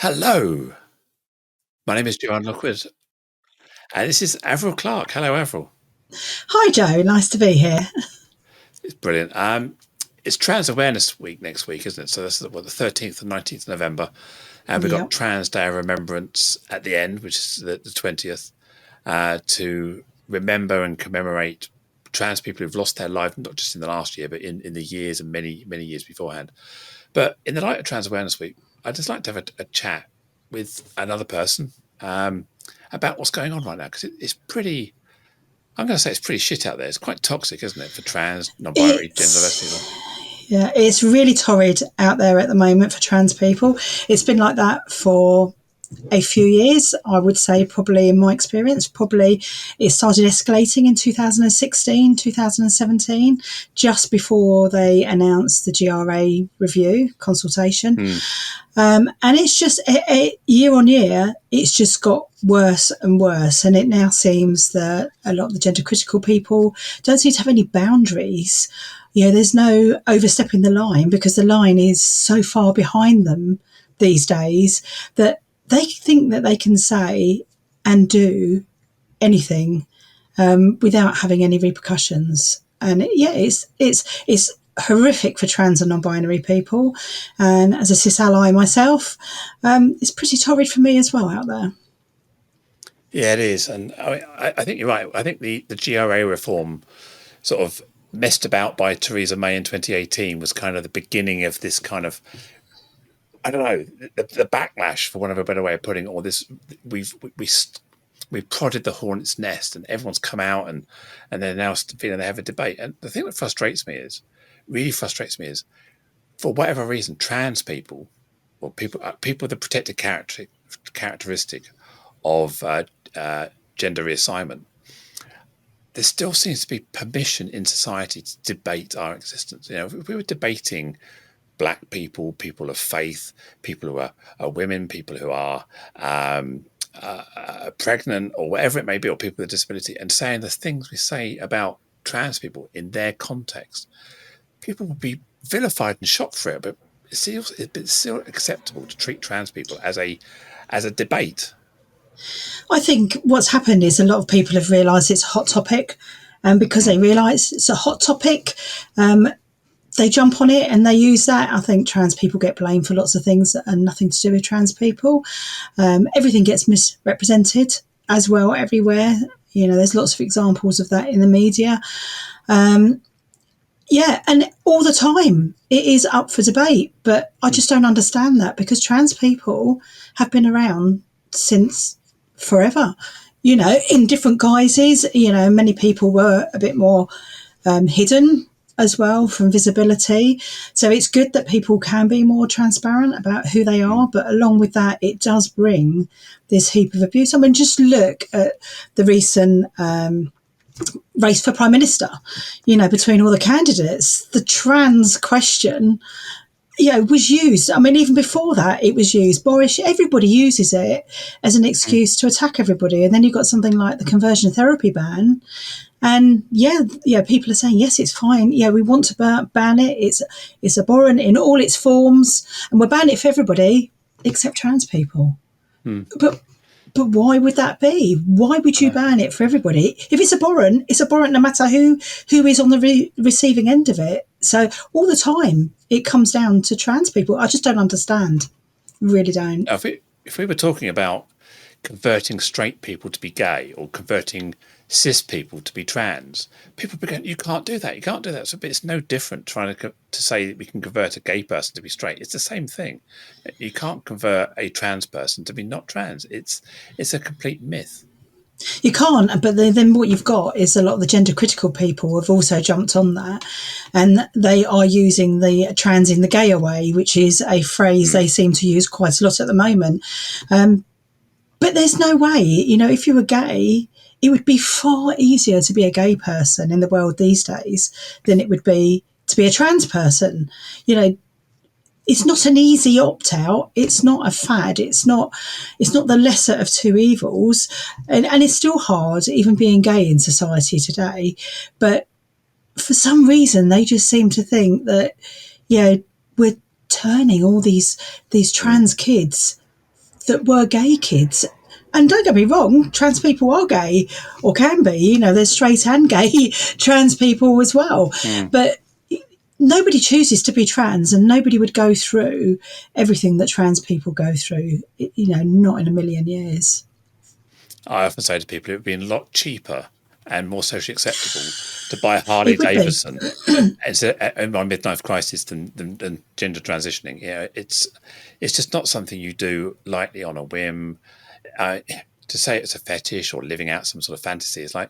Hello, my name is Joanne Lockwood, and this is Avril Clark. Hello, Avril. Hi, Joe. Nice to be here. It's brilliant. It's Trans Awareness Week next week, isn't it? So that's the 13th and 19th of November, and we've got Yep. Trans Day of Remembrance at the end, which is the 20th, to remember and commemorate trans people who've lost their life, not just in the last year, but in the years and many, many years beforehand. But in the light of Trans Awareness Week, I'd just like to have a chat with another person about what's going on right now, because it's pretty, I'm going to say it's pretty shit out there. It's quite toxic, isn't it, for trans, non-binary, genderless people? Yeah, it's really torrid out there at the moment for trans people. It's been like that for a few years, I would say, probably in my experience. Probably it started escalating in 2016, 2017, just before they announced the GRA review consultation. And it's just year on year, it's just got worse and worse. And it now seems that a lot of the gender critical people don't seem to have any boundaries. There's no overstepping the line, because the line is so far behind them these days that they think that they can say and do anything without having any repercussions. And it's horrific for trans and non-binary people. And as a cis ally myself, it's pretty torrid for me as well out there. Yeah, it is. And I think you're right. I think the GRA reform sort of messed about by Theresa May in 2018 was kind of the beginning of this kind of, I don't know, the backlash, for want of a better way of putting it, or this, we've prodded the hornet's nest, and everyone's come out and they're now feeling they have a debate. And the thing that really frustrates me is, for whatever reason, trans people, or people with the protected characteristic of gender reassignment, there still seems to be permission in society to debate our existence. If we were debating Black people, people of faith, people who are women, people who are pregnant, or whatever it may be, or people with a disability, and saying the things we say about trans people in their context, people would be vilified and shot for it. But it's still acceptable to treat trans people as a debate. I think what's happened is a lot of people have realised it's a hot topic, and because they realise it's a hot topic, they jump on it and they use that. I think trans people get blamed for lots of things that are nothing to do with trans people. Everything gets misrepresented as well everywhere. There's lots of examples of that in the media. And all the time it is up for debate. But I just don't understand that, because trans people have been around since forever, in different guises. Many people were a bit more hidden as well from visibility. So it's good that people can be more transparent about who they are, but along with that, it does bring this heap of abuse. I mean, just look at the recent race for Prime Minister, between all the candidates. The trans question, was used. I mean, even before that, it was used. Boris, everybody uses it as an excuse to attack everybody. And then you've got something like the conversion therapy ban. And people are saying, yes, it's fine. Yeah, we want to ban it. It's abhorrent in all its forms. And we'll ban it for everybody except trans people. But why would that be? Why would you ban it for everybody? If it's abhorrent no matter who is on the receiving end of it. So all the time it comes down to trans people. I just don't understand. Really don't. If we were talking about converting straight people to be gay, or converting cis people to be trans, people be going, you can't do that. You can't do that. So it's no different trying to say that we can convert a gay person to be straight. It's the same thing. You can't convert a trans person to be not trans. It's a complete myth. You can't, but then what you've got is a lot of the gender critical people have also jumped on that, and they are using the trans in the gayer way, which is a phrase they seem to use quite a lot at the moment. But there's no way, if you were gay, it would be far easier to be a gay person in the world these days than it would be to be a trans person. It's not an easy opt-out. It's not a fad. It's not the lesser of two evils. And it's still hard, even being gay in society today. But for some reason, they just seem to think that, we're turning all these trans kids that were gay kids. And don't get me wrong, trans people are gay, or can be. You know, there's straight and gay trans people as well. But nobody chooses to be trans, and nobody would go through everything that trans people go through, you know, not in a million years. I often say to people, it would be a lot cheaper and more socially acceptable to buy a Harley It would be. Davidson in my midlife crisis than gender transitioning. You know, it's just not something you do lightly on a whim. To say it's a fetish or living out some sort of fantasy is like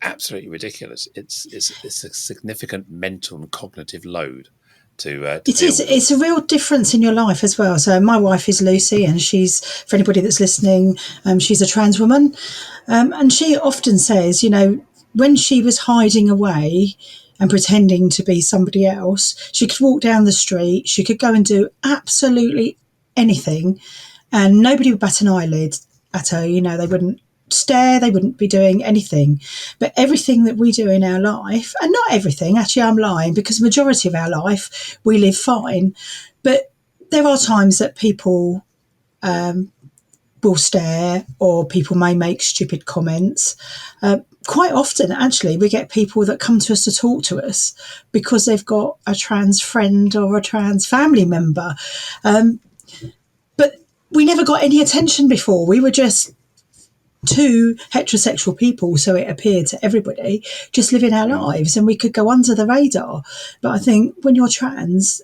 absolutely ridiculous. It's a significant mental and cognitive load to It is. deal with. It's a real difference in your life as well. So my wife is Lucy, and she's, for anybody that's listening, she's a trans woman, and she often says, you know, when she was hiding away and pretending to be somebody else, she could walk down the street, she could go and do absolutely anything, and nobody would bat an eyelid at her. You know, they wouldn't stare, they wouldn't be doing anything. But everything that we do in our life, and not everything, actually I'm lying, because the majority of our life we live fine, but there are times that people will stare, or people may make stupid comments. Quite often, actually, we get people that come to us to talk to us because they've got a trans friend or a trans family member. But we never got any attention before. We were just two heterosexual people, so it appeared to everybody, just living our lives, and we could go under the radar. But I think when you're trans,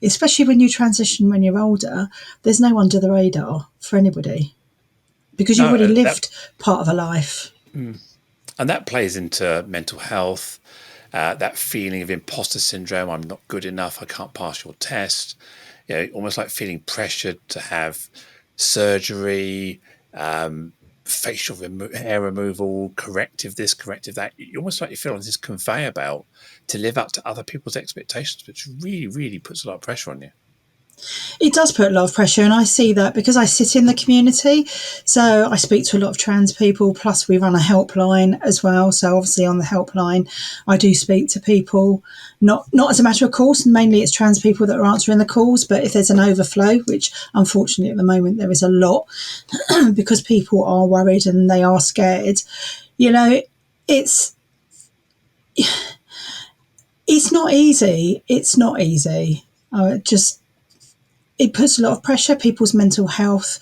especially when you transition when you're older, there's no under the radar for anybody, because you've already lived part of a life. And that plays into mental health, that feeling of imposter syndrome. I'm not good enough. I can't pass your test. You know, almost like feeling pressured to have surgery, facial hair removal, corrective this, corrective that. You almost like you feel on this conveyor belt to live up to other people's expectations, which really, really puts a lot of pressure on you. It does put a lot of pressure, and I see that because I sit in the community. So I speak to a lot of trans people, plus we run a helpline as well. So obviously on the helpline, I do speak to people, not as a matter of course, and mainly it's trans people that are answering the calls. But if there's an overflow, which unfortunately at the moment there is a lot, because people are worried and they are scared, you know, it's not easy. It's not easy. It puts a lot of pressure. People's mental health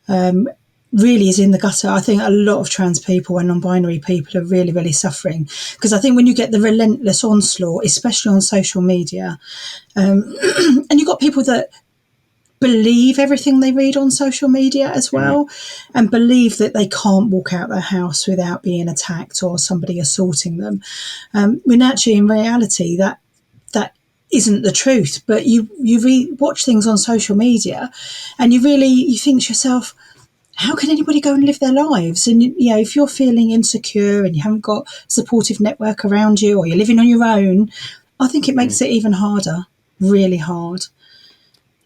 really is in the gutter. I think a lot of trans people and non-binary people are really, really suffering, because I think when you get the relentless onslaught, especially on social media, and you've got people that believe everything they read on social media as well, and believe that they can't walk out their house without being attacked or somebody assaulting them, when actually in reality that isn't the truth. But you watch things on social media and you think to yourself, how can anybody go and live their lives? And you know, if you're feeling insecure and you haven't got a supportive network around you, or you're living on your own, I think it makes it even harder, really hard.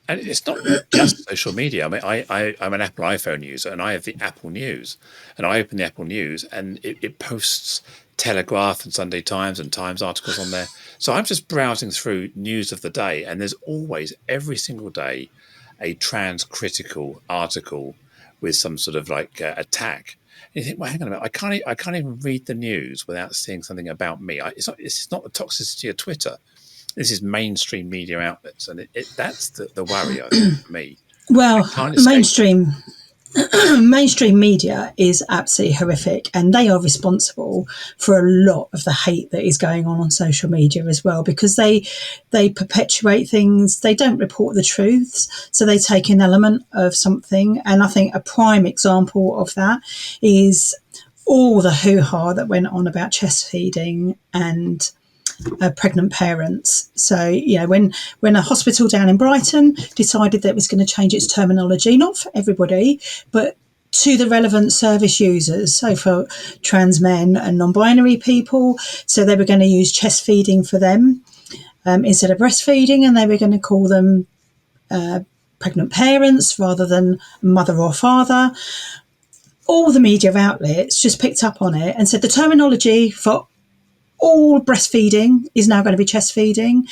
And it's not just social media. I mean, I'm an Apple iPhone user, and I have the Apple News, and I open the Apple News and it posts Telegraph and Sunday Times and Times articles on there. So I'm just browsing through news of the day, and there's always, every single day, a trans critical article with some sort of like attack. And you think, well, hang on a minute, I can't even read the news without seeing something about me. It's not the toxicity of Twitter. This is mainstream media outlets, and that's the worry, I think, for me. Well, mainstream media is absolutely horrific, and they are responsible for a lot of the hate that is going on social media as well, because they perpetuate things. They don't report the truths, so they take an element of something. And I think a prime example of that is all the hoo-ha that went on about chest feeding and pregnant parents. So, you know, when a hospital down in Brighton decided that it was going to change its terminology, not for everybody, but to the relevant service users, so for trans men and non-binary people, so they were going to use chest feeding for them instead of breastfeeding, and they were going to call them pregnant parents rather than mother or father. All the media outlets just picked up on it and said the terminology for all breastfeeding is now going to be chest feeding.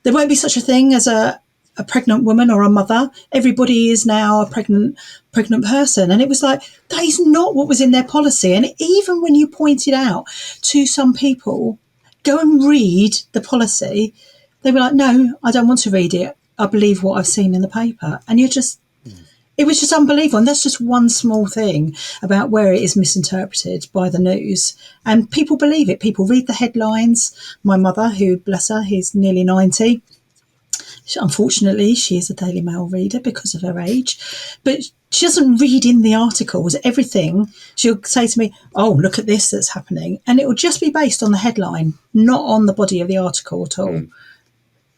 There won't be such a thing as a a pregnant woman or a mother. Everybody is now a pregnant person. And it was like, that is not what was in their policy. And even when you pointed out to some people, go and read the policy, they were like, no, I don't want to read it. I believe what I've seen in the paper. And you're just, it was just unbelievable. And that's just one small thing about where it is misinterpreted by the news. And people believe it. People read the headlines. My mother, who, bless her, he's nearly 90. Unfortunately, she is a Daily Mail reader because of her age. But she doesn't read in the articles. Everything, she'll say to me, oh, look at this that's happening. And it will just be based on the headline, not on the body of the article at all,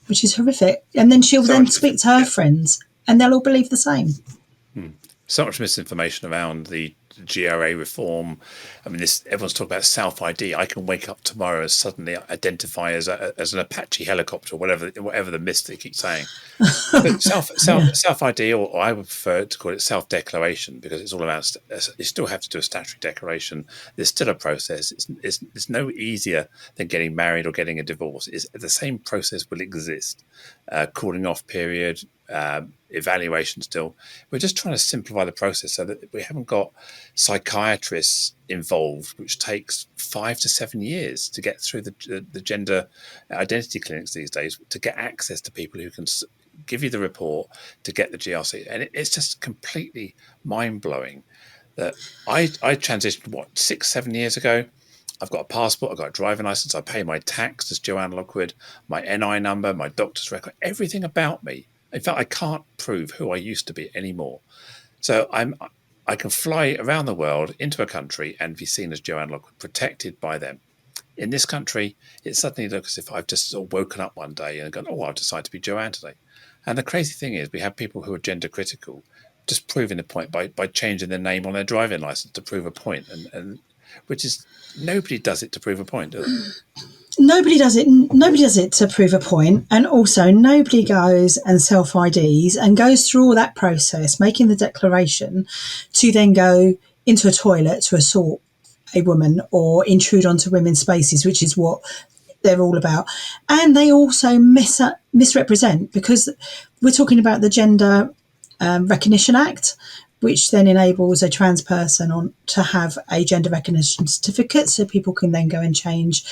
which is horrific. And then she'll then speak to her friends and they'll all believe the same. So much misinformation around the GRA reform. I mean, everyone's talking about self-ID. I can wake up tomorrow and suddenly identify as an Apache helicopter, whatever the myth they keep saying. But self-ID, or I would prefer to call it self-declaration, because it's all about, you still have to do a statutory declaration. There's still a process. It's no easier than getting married or getting a divorce. The same process will exist. Calling off period, evaluation still. We're just trying to simplify the process so that we haven't got psychiatrists involved, which takes 5 to 7 years to get through the gender identity clinics these days, to get access to people who can give you the report, to get the GRC. And it's just completely mind-blowing that I transitioned, 6-7 years ago. I've got a passport, I've got a driving license, I pay my tax as Joanne Lockwood, my NI number, my doctor's record, everything about me. In fact, I can't prove who I used to be anymore. So I can fly around the world into a country and be seen as Joanne Lockwood, protected by them. In this country, it suddenly looks as if I've just sort of woken up one day and gone, oh, I've decided to be Joanne today. And the crazy thing is, we have people who are gender critical just proving the point by changing their name on their driving license to prove a point, and which is, nobody does it to prove a point, do they? Nobody does it to prove a point, and also nobody goes and self-IDs and goes through all that process, making the declaration, to then go into a toilet to assault a woman or intrude onto women's spaces, which is what they're all about. And they also misrepresent, because we're talking about the Gender Recognition Act, which then enables a trans person to have a gender recognition certificate, so people can then go and change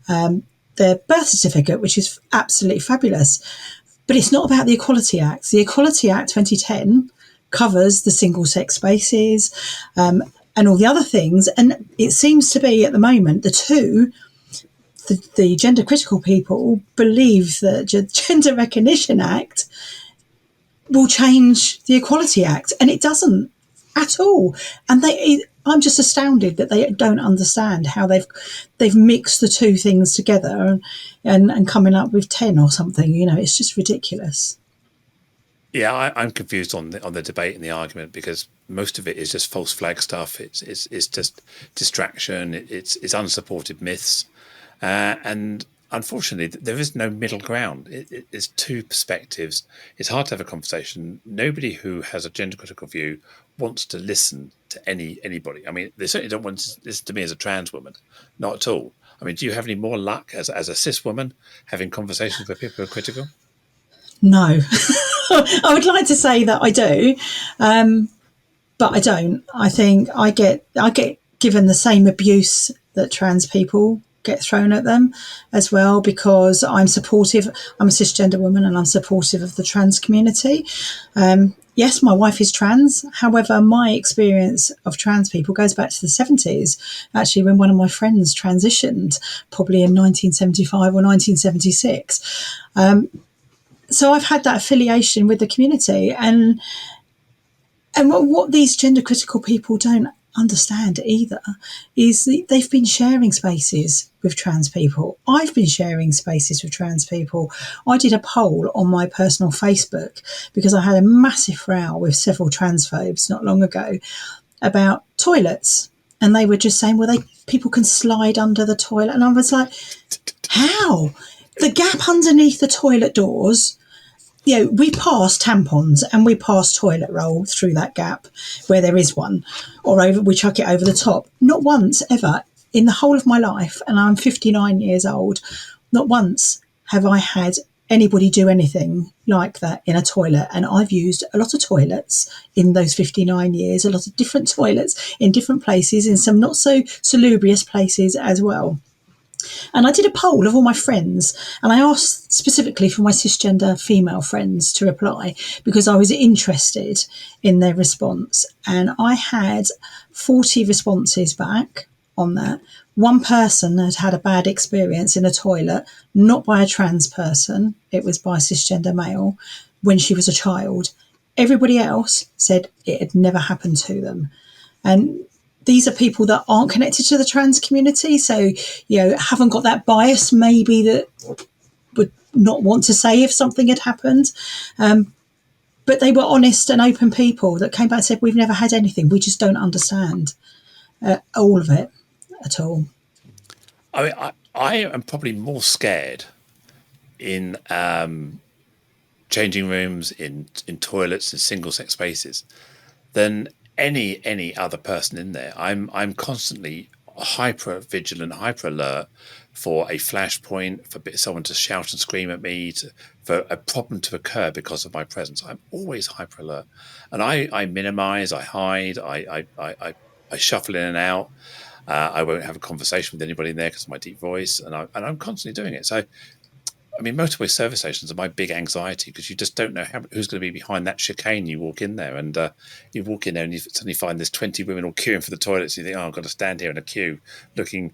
their birth certificate, which is absolutely fabulous. But it's not about the Equality Act. The Equality Act 2010 covers the single-sex spaces and all the other things. And it seems to be, at the moment, the gender critical people believe that the Gender Recognition Act will change the Equality Act, and it doesn't at all. And I'm just astounded that they don't understand how they've mixed the two things together and coming up with 10 or something. It's just ridiculous. Yeah, I'm confused on the debate and the argument, because most of it is just false flag stuff. It's just distraction. It's unsupported myths, and unfortunately, there is no middle ground. It's two perspectives. It's hard to have a conversation. Nobody who has a gender critical view wants to listen to anybody. I mean, they certainly don't want to listen to me as a trans woman, not at all. I mean, do you have any more luck as a cis woman having conversations with people who are critical? No. I would like to say that I do, but I don't. I think I get given the same abuse that trans people get thrown at them as well, because I'm supportive. I'm a cisgender woman and I'm supportive of the trans community. Yes, my wife is trans. However, my experience of trans people goes back to the 70s, actually, when one of my friends transitioned, probably in 1975 or 1976. So I've had that affiliation with the community, and what these gender critical people don't understand either is they've been sharing spaces with trans people. I've been sharing spaces with trans people. I did a poll on my personal Facebook because I had a massive row with several transphobes not long ago about toilets, and they were just saying, well, people can slide under the toilet, and I was like, how? The gap underneath the toilet doors, we pass tampons and we pass toilet roll through that gap where there is one, or we chuck it over the top. Not once ever in the whole of my life, and I'm 59 years old, not once have I had anybody do anything like that in a toilet. And I've used a lot of toilets in those 59 years, a lot of different toilets in different places, in some not so salubrious places as well. And I did a poll of all my friends, and I asked specifically for my cisgender female friends to reply because I was interested in their response. And I had 40 responses back on that. One person had had a bad experience in a toilet, not by a trans person, it was by a cisgender male when she was a child. Everybody else said it had never happened to them. And these are people that aren't connected to the trans community, so haven't got that bias maybe that would not want to say if something had happened. But they were honest and open people that came back and said, we've never had anything. We just don't understand all of it at all. I mean, I am probably more scared in changing rooms, in toilets, in single-sex spaces than any other person in there. I'm constantly hyper vigilant, hyper alert for a flashpoint, for someone to shout and scream at me, for a problem to occur because of my presence. I'm always hyper alert, and I minimize, I hide, I shuffle in and out. I won't have a conversation with anybody in there because of my deep voice, and I'm constantly doing it. So, I mean, motorway service stations are my big anxiety because you just don't know who's going to be behind that chicane. You walk in there, and you walk in there, and you suddenly find there's 20 women all queuing for the toilets. You think, oh, I've got to stand here in a queue, looking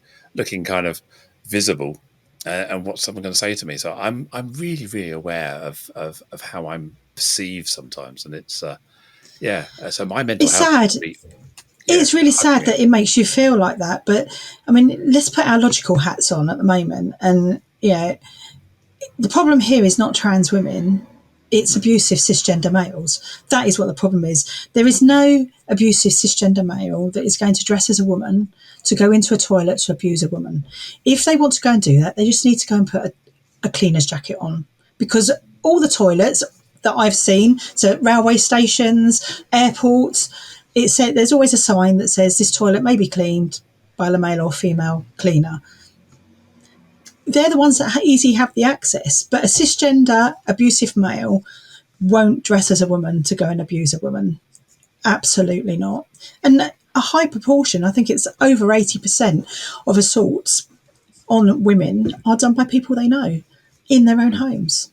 kind of visible, and what's someone going to say to me? So I'm really, really aware of how I'm perceived sometimes, and it's So my mental health. Sad. It's really sad that it makes you feel like that. But I mean, let's put our logical hats on at the moment, and the problem here is not trans women, it's abusive cisgender males. That is what the problem is. There is no abusive cisgender male that is going to dress as a woman to go into a toilet to abuse a woman. If they want to go and do that, they just need to go and put a cleaner's jacket on, because all the toilets that I've seen, so railway stations, airports, there's always a sign that says this toilet may be cleaned by a male or female cleaner. They're the ones that easily have the access, but a cisgender abusive male won't dress as a woman to go and abuse a woman. Absolutely not. And a high proportion, I think it's over 80% of assaults on women are done by people they know in their own homes.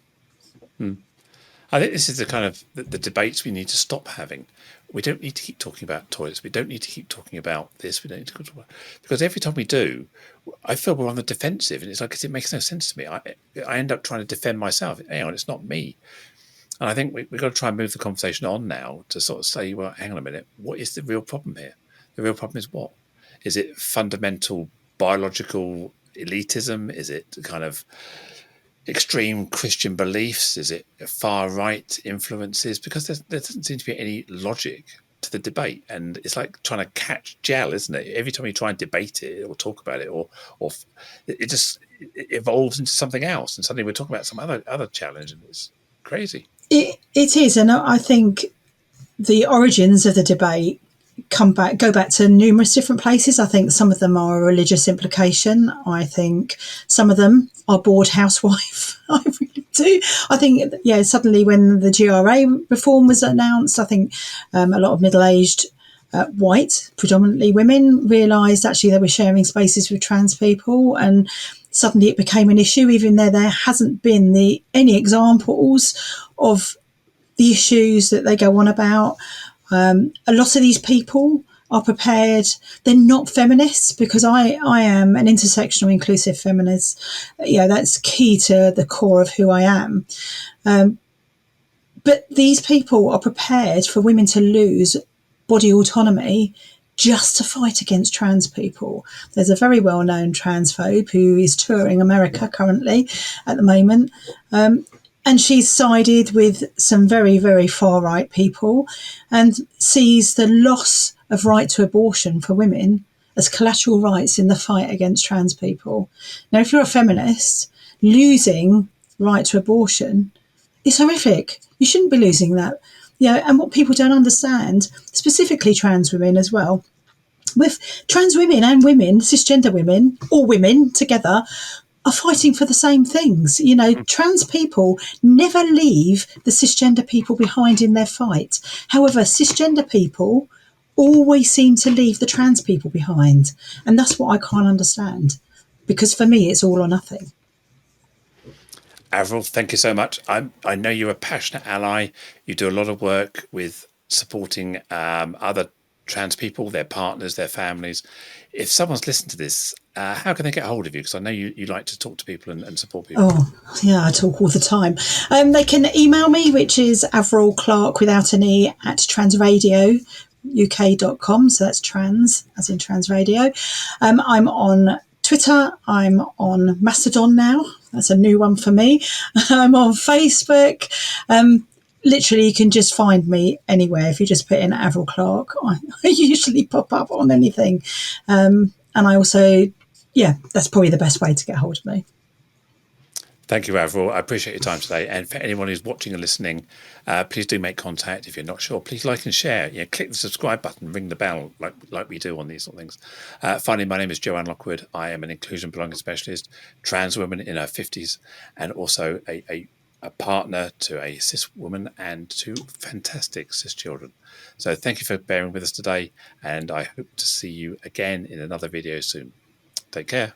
I think this is the kind of the debates we need to stop having. We don't need to keep talking about toilets. We don't need to keep talking about this. We don't need to talk about, because every time we do, I feel we're on the defensive, and it's like it makes no sense to me. I end up trying to defend myself. Hang on, it's not me. And I think we've got to try and move the conversation on now to sort of say, well, hang on a minute, what is the real problem here? The real problem is what? Is it fundamental biological elitism? Is it kind of extreme Christian beliefs? Is it far right influences? Because there doesn't seem to be any logic to the debate, and it's like trying to catch gel, isn't it? Every time you try and debate it or talk about it, or it just evolves into something else, and suddenly we're talking about some other challenge, and it's crazy. It is, and I think the origins of the debate go back to numerous different places. I think some of them are a religious implication. I think some of them are bored housewife. I really do. I think, suddenly when the GRA reform was announced, I think a lot of middle-aged white, predominantly women, realised actually they were sharing spaces with trans people, and suddenly it became an issue, even though there hasn't been any examples of the issues that they go on about. A lot of these people are prepared. They're not feminists, because I am an intersectional inclusive feminist. That's key to the core of who I am. But these people are prepared for women to lose body autonomy just to fight against trans people. There's a very well-known transphobe who is touring America currently at the moment. And she's sided with some very, very far-right people and sees the loss of right to abortion for women as collateral rights in the fight against trans people. Now, if you're a feminist, losing right to abortion is horrific. You shouldn't be losing that. And what people don't understand, specifically trans women as well, with trans women and women, cisgender women, all women together, are fighting for the same things. You know, trans people never leave the cisgender people behind in their fight. However, cisgender people always seem to leave the trans people behind. And that's what I can't understand. Because for me, it's all or nothing. Avril, thank you so much. I know you're a passionate ally. You do a lot of work with supporting other trans people, their partners, their families. If someone's listened to this, how can they get hold of you? Because I know you like to talk to people and support people. Oh, yeah, I talk all the time. They can email me, which is Avril Clark without an E at transradiouk.com. So that's trans, as in trans radio. I'm on Twitter. I'm on Mastodon now. That's a new one for me. I'm on Facebook. Literally, you can just find me anywhere. If you just put in Avril Clark, I usually pop up on anything. And I also, yeah, that's probably the best way to get hold of me. Thank you, Avril. I appreciate your time today. And for anyone who's watching and listening, please do make contact. If you're not sure, please like and share. Click the subscribe button, ring the bell, like we do on these sort of things. Finally, my name is Joanne Lockwood. I am an inclusion belonging specialist, trans woman in her 50s, and also a partner to a cis woman and two fantastic cis children. So thank you for bearing with us today, and I hope to see you again in another video soon. Take care.